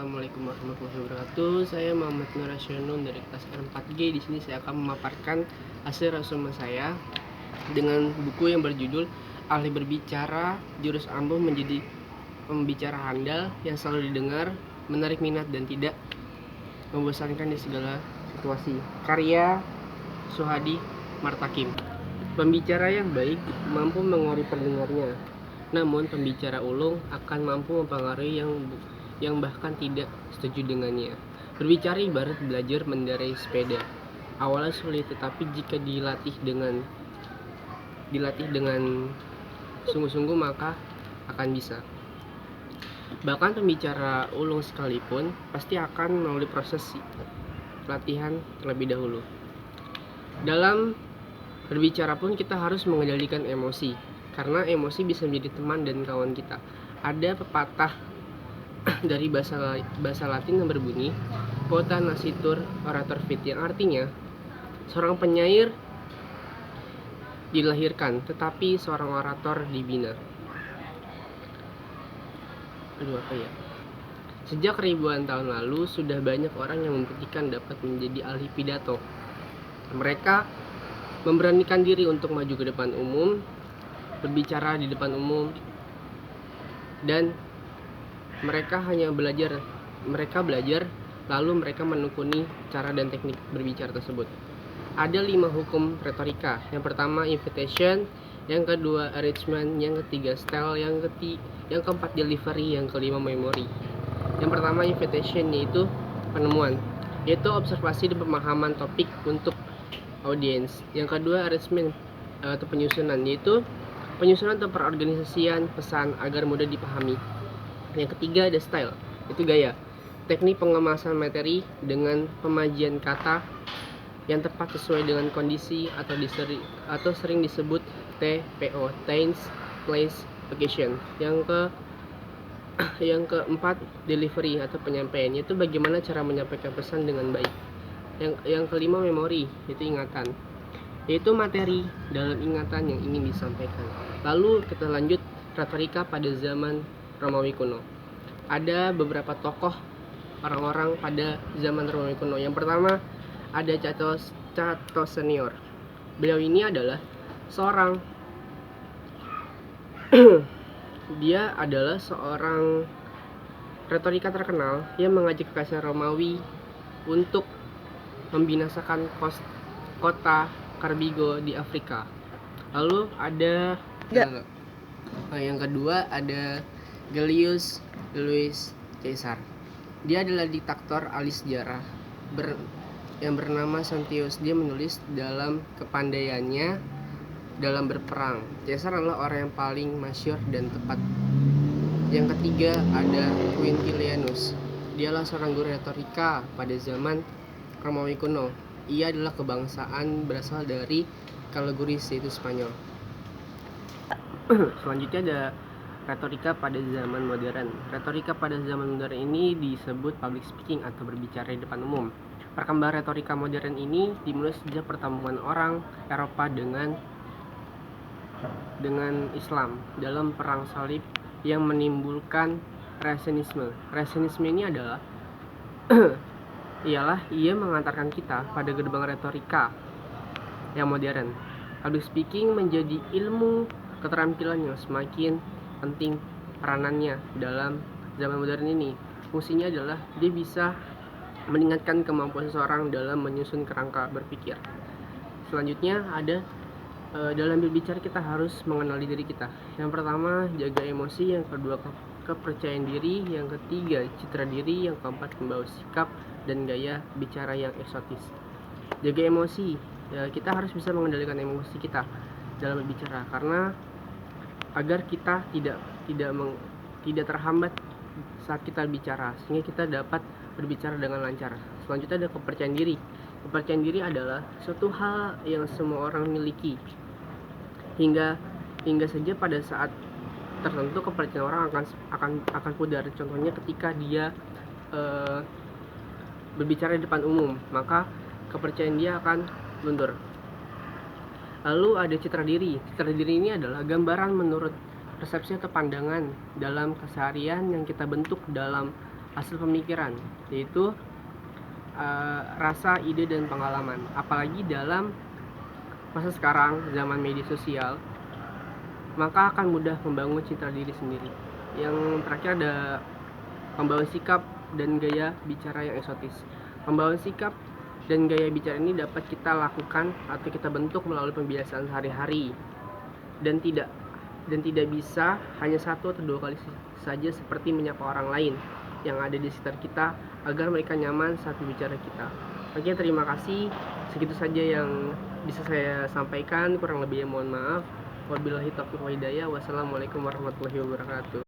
Assalamualaikum warahmatullahi wabarakatuh. Saya Muhammad Nur Rasyanun dari kelas R4G. Di sini saya akan memaparkan hasil resume saya dengan buku yang berjudul Ahli Berbicara, Jurus Ampuh Menjadi Pembicara Handal yang selalu didengar, menarik minat dan tidak membosankan di segala situasi. Karya Suhadi Martakim. Pembicara yang baik mampu mengaruhi pendengarnya, namun pembicara ulung akan mampu mempengaruhi yang bahkan tidak setuju dengannya. Berbicara ibarat belajar mengendarai sepeda. Awalnya sulit, tetapi jika dilatih dengan sungguh-sungguh maka akan bisa. Bahkan pembicara ulung sekalipun pasti akan melalui proses latihan terlebih dahulu. Dalam berbicara pun kita harus mengendalikan emosi, karena emosi bisa menjadi teman dan kawan kita. Ada pepatah dari bahasa Latin yang berbunyi quota nascitur orator fit, yang artinya seorang penyair dilahirkan tetapi seorang orator dibina. Sejak ribuan tahun lalu sudah banyak orang yang membuktikan dapat menjadi ahli pidato. Mereka memberanikan diri untuk maju ke depan umum, berbicara di depan umum, dan mereka belajar lalu mereka menekuni cara dan teknik berbicara tersebut. Ada 5 hukum retorika. Yang pertama invitation, yang kedua arrangement, yang ketiga style, yang keempat delivery, yang kelima memory. Yang pertama invitation, yaitu penemuan, yaitu observasi dan pemahaman topik untuk audiens. Yang kedua arrangement atau penyusunan, yaitu penyusunan atau perorganisasian pesan agar mudah dipahami. Yang ketiga ada style, itu gaya, teknik pengemasan materi dengan pemajian kata yang tepat sesuai dengan kondisi atau sering disebut TPO, Tense, Place, Occasion. Yang keempat delivery atau penyampaian, yaitu bagaimana cara menyampaikan pesan dengan baik. Yang kelima memory, yaitu ingatan, yaitu materi dalam ingatan yang ingin disampaikan. Lalu kita lanjut retorika pada zaman Romawi kuno. Ada beberapa tokoh orang-orang pada zaman Romawi kuno. Yang pertama ada Cato Senior. Beliau ini adalah seorang dia adalah seorang retorika terkenal yang mengajak kekaisaran Romawi untuk membinasakan kota Karbigo di Afrika. Lalu ada yang kedua ada Gaius Julius Caesar. Dia adalah diktator ahli sejarah yang bernama Sontius. Dia menulis dalam kepandaiannya dalam berperang. Caesar adalah orang yang paling masyhur dan tepat. Yang ketiga ada Quintilianus. Dialah seorang guru retorika pada zaman Romawi kuno. Ia adalah kebangsaan berasal dari Calgurris, yaitu Spanyol. Selanjutnya ada retorika pada zaman modern. Retorika pada zaman modern ini disebut public speaking atau berbicara di depan umum. Perkembangan retorika modern ini dimulai sejak pertemuan orang Eropa dengan Islam dalam perang salib yang menimbulkan Rasionisme. Rasionisme ini adalah ia mengantarkan kita pada gerbang retorika yang modern. Public speaking menjadi ilmu keterampilan yang semakin penting peranannya dalam zaman modern ini. Fungsinya adalah dia bisa meningkatkan kemampuan seseorang dalam menyusun kerangka berpikir. Selanjutnya ada dalam berbicara kita harus mengenali diri kita. Yang pertama jaga emosi, yang kedua kepercayaan diri, yang ketiga citra diri, yang keempat membawa sikap dan gaya bicara yang eksotis. Jaga emosi, kita harus bisa mengendalikan emosi kita dalam berbicara, karena agar kita tidak terhambat saat kita bicara, sehingga kita dapat berbicara dengan lancar. Selanjutnya ada kepercayaan diri. Kepercayaan diri adalah suatu hal yang semua orang miliki. Hingga saja pada saat tertentu kepercayaan orang akan pudar. Contohnya ketika dia berbicara di depan umum, maka kepercayaan dia akan luntur. Lalu ada citra diri. Citra diri ini adalah gambaran menurut persepsi atau pandangan dalam keseharian yang kita bentuk dalam hasil pemikiran, yaitu rasa, ide, dan pengalaman. Apalagi dalam masa sekarang, zaman media sosial, maka akan mudah membangun citra diri sendiri. Yang terakhir ada pembawaan sikap dan gaya bicara yang eksotis. Pembawaan sikap dan gaya bicara ini dapat kita lakukan atau kita bentuk melalui pembiasaan sehari-hari, dan tidak bisa hanya satu atau dua kali saja, seperti menyapa orang lain yang ada di sekitar kita agar mereka nyaman saat berbicara kita. Oke, terima kasih. Segitu saja yang bisa saya sampaikan. Kurang lebihnya mohon maaf. Wabillahi taufiq wal hidayah. Wassalamualaikum warahmatullahi wabarakatuh.